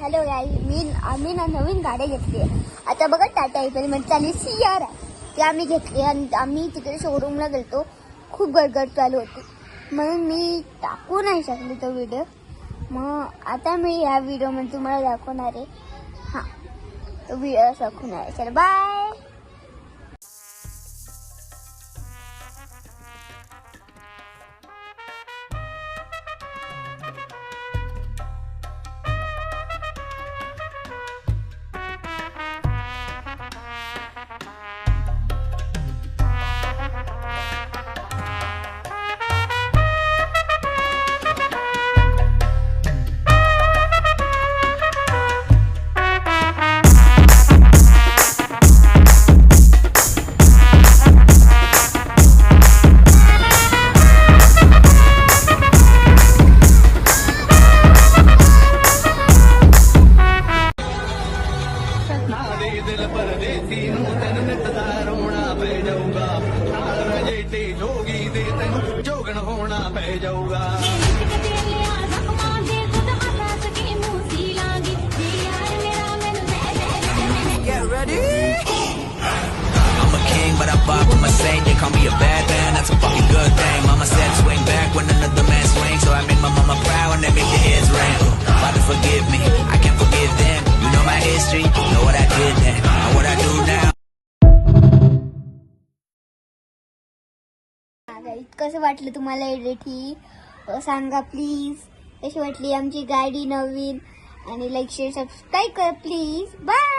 Hello guys, आम्ही नवीन गाडी घेतली आहे. आता बघा टाटा एक्सपेरिमेंट चालली सियारा ती आम्ही घेतली आणि आम्ही तिकडे शोरूमला गेलतो. खूप गडगड चालू होती म्हणून मी टाकू नाही शकले तो व्हिडिओ. मग आता मी ह्या व्हिडिओमध्ये तुम्हाला दाखवणार आहे. हां, तो व्हिडिओ दाखवणार आहे. चल bye. But I fuck with my saint, they call me a bad man, that's a fucking good thing. Mama said swing back when another man swings, so I make my mama proud and they make the heads ring. Father forgive me, I can't forgive them. You know my history, you know what I did then, and what I do now. कसं वाटलं तुम्हाला edit ही सांगा please. कशी वाटली आमची गाडी नवीन आणि like share subscribe करा प्लीज. बाय.